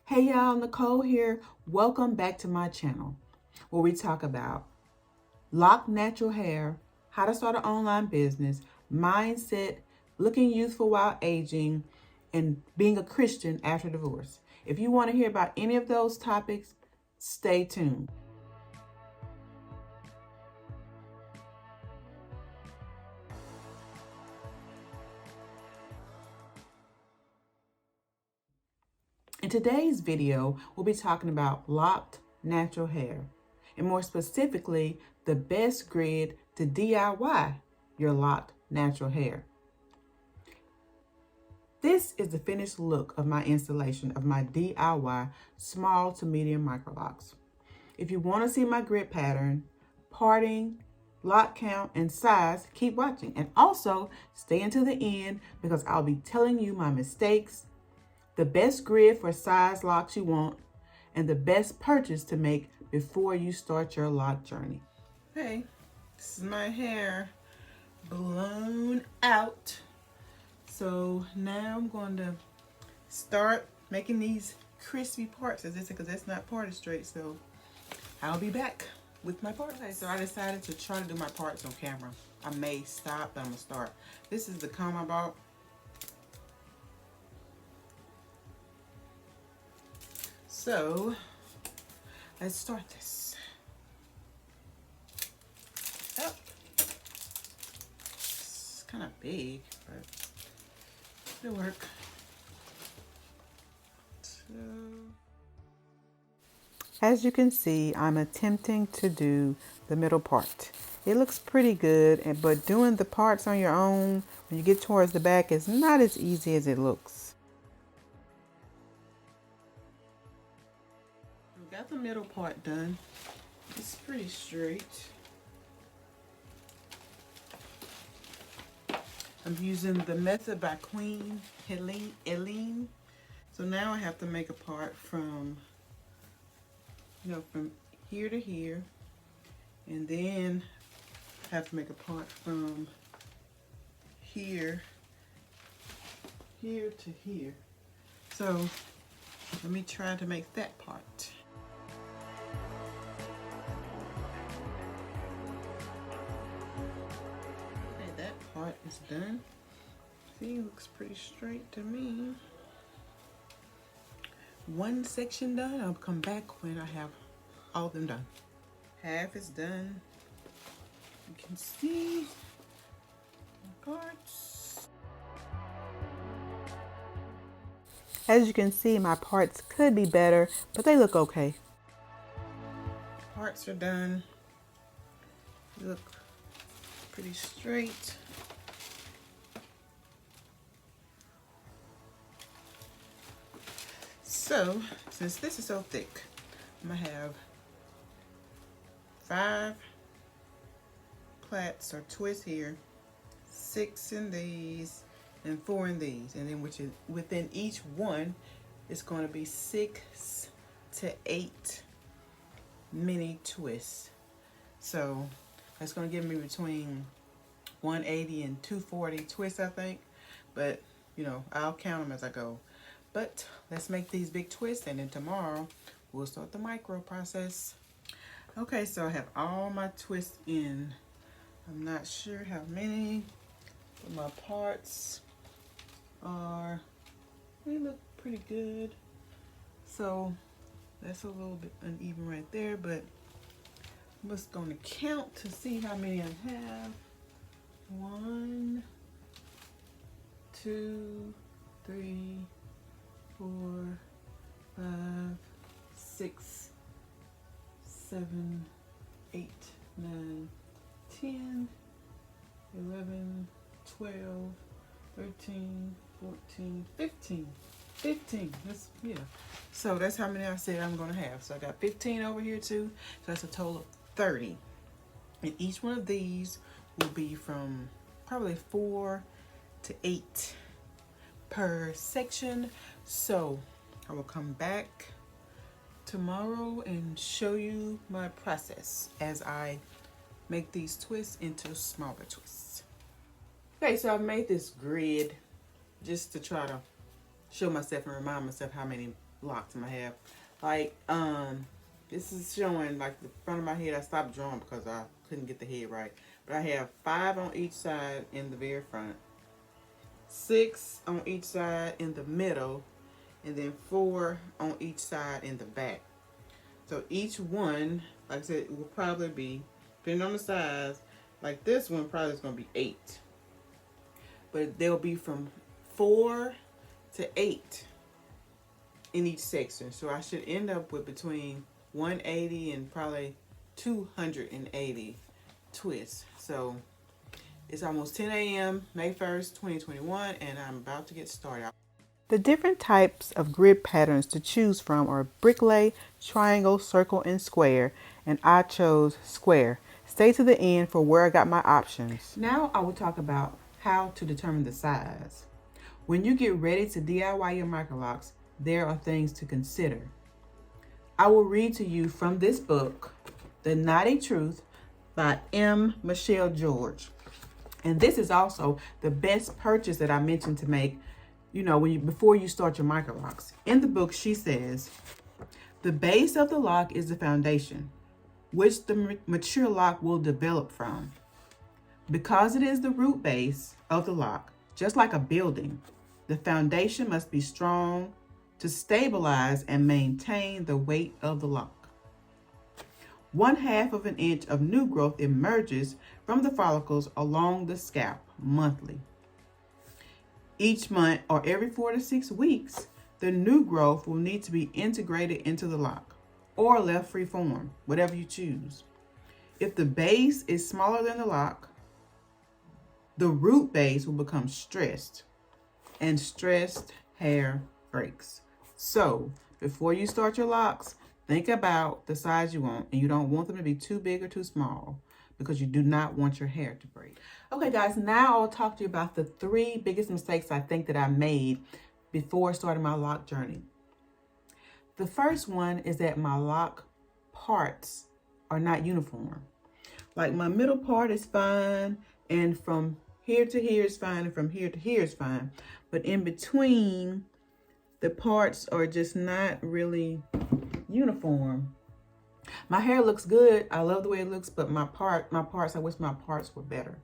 Hey y'all, Nicole here. Welcome back to my channel where we talk about locked natural hair, how to start an online business, mindset, looking youthful while aging, and being a Christian after divorce. If you want to hear about any of those topics, stay tuned. In today's video, we'll be talking about locked natural hair, and more specifically, the best grid to DIY your locked natural hair. This is the finished look of my installation of my DIY small to medium microlocs. If you want to see my grid pattern, parting, lock count, and size, keep watching. And also stay until the end because I'll be telling you my mistakes, the best grid for size locks you want, and the best purchase to make before you start your lock journey. Hey, this is my hair blown out. So now I'm going to start making these crispy parts because that's not parted straight. So I'll be back with my parts. Okay, so I decided to try to do my parts on camera. I may stop, but I'm gonna start. This is the comb I bought. So let's start this. Oh, it's kind of big, but it'll work. So, as you can see, I'm attempting to do the middle part. It looks pretty good, but doing the parts on your own when you get towards the back is not as easy as it looks. We got the middle part done. It's pretty straight. I'm using the method by Queen Helene. So now I have to make a part from from here to here, and then have to make a part from here to here. So let me try to make that part. Okay, that part is done. See, it looks pretty straight to me. One section done. I'll come back when I have all of them done. Half is done. You can see the parts. As you can see, my parts could be better, but they look okay. Parts are done. They look pretty straight. So, since this is so thick, I'm gonna have 5 plaits or twists here, 6 in these, and 4 in these. And then which is within each one, it's going to be 6 to 8 mini twists. So that's going to give me between 180 and 240 twists, I think. But I'll count them as I go. But let's make these big twists, and then tomorrow we'll start the micro process. Okay, so I have all my twists in. I'm not sure how many, but my parts they look pretty good. So that's a little bit uneven right there, but I'm just going to count to see how many I have. 1, 2, 3, 4, 5, 6, 7, 8, 9, 10, 11, 12, 13, 14, 15. 15. So that's how many I said I'm going to have. So I got 15 over here too. So that's a total of 30. And each one of these will be from probably 4 to 8 per section. So I will come back tomorrow and show you my process as I make these twists into smaller twists. Okay, so I've made this grid just to try to show myself and remind myself how many locks am I have. Like, this is showing like the front of my head. I stopped drawing because I couldn't get the head right. But I have 5 on each side in the very front, 6 on each side in the middle, and then 4 on each side in the back. So each one, like I said, it will probably be, depending on the size, like this one probably is going to be 8. But they'll be from 4 to 8 in each section. So I should end up with between 180 and probably 280 twists. So it's almost 10 a.m. May 1st, 2021, and I'm about to get started. The different types of grid patterns to choose from are bricklay, triangle, circle, and square, and I chose square. Stay to the end for where I got my options. Now I will talk about how to determine the size. When you get ready to DIY your Microlocs, there are things to consider. I will read to you from this book, The Knotty Truth by M. Michelle George. And this is also the best purchase that I mentioned to make, you know, before you start your Microlocs. In the book, she says, the base of the lock is the foundation, which the mature lock will develop from. Because it is the root base of the lock, just like a building, the foundation must be strong to stabilize and maintain the weight of the lock. 1/2 of an inch of new growth emerges from the follicles along the scalp monthly. Each month or every 4 to 6 weeks, the new growth will need to be integrated into the lock or left free form, whatever you choose. If the base is smaller than the lock, the root base will become stressed, and stressed hair breaks. So before you start your locks, think about the size you want, and you don't want them to be too big or too small because you do not want your hair to break. Okay guys, now I'll talk to you about the 3 biggest mistakes I think that I made before starting my lock journey. The first one is that my lock parts are not uniform. Like my middle part is fine, and from here to here is fine, and from here to here is fine. But in between, the parts are just not really uniform. My hair looks good. I love the way it looks, but I wish my parts were better.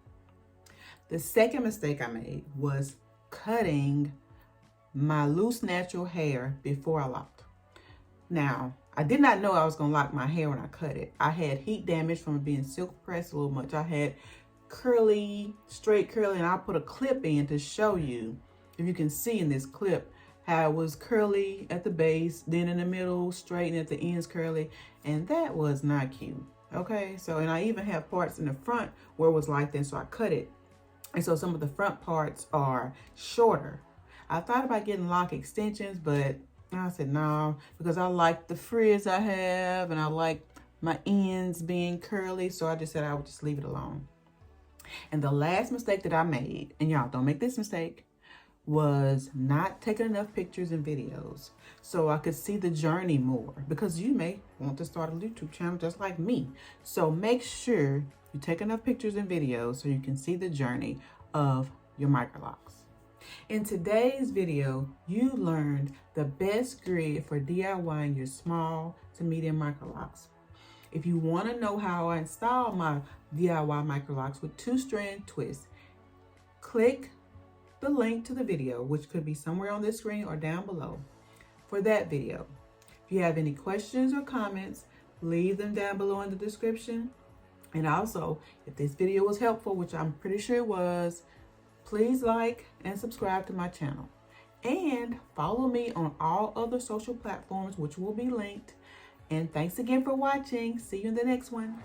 The second mistake I made was cutting my loose natural hair before I locked. Now, I did not know I was going to lock my hair when I cut it. I had heat damage from being silk pressed a little much. I had straight curly, and I'll put a clip in to show you, if you can see in this clip, how it was curly at the base, then in the middle, straight, and at the ends curly, and that was not cute. Okay, so, and I even have parts in the front where it was like that, so I cut it. And so some of the front parts are shorter. I thought about getting lock extensions, but I said no, because I like the frizz I have, and I like my ends being curly, so I just said I would just leave it alone. And the last mistake that I made, and y'all don't make this mistake, was not taking enough pictures and videos so I could see the journey more, because you may want to start a YouTube channel just like me. So make sure you take enough pictures and videos so you can see the journey of your Microlocs. In today's video, you learned the best grid for DIYing your small to medium Microlocs. If you want to know how I install my DIY Microlocs with 2-strand twists, click the link to the video, which could be somewhere on this screen or down below, for that video. If you have any questions or comments, leave them down below in the description. And also, if this video was helpful, which I'm pretty sure it was, please like and subscribe to my channel. And follow me on all other social platforms, which will be linked. And thanks again for watching. See you in the next one.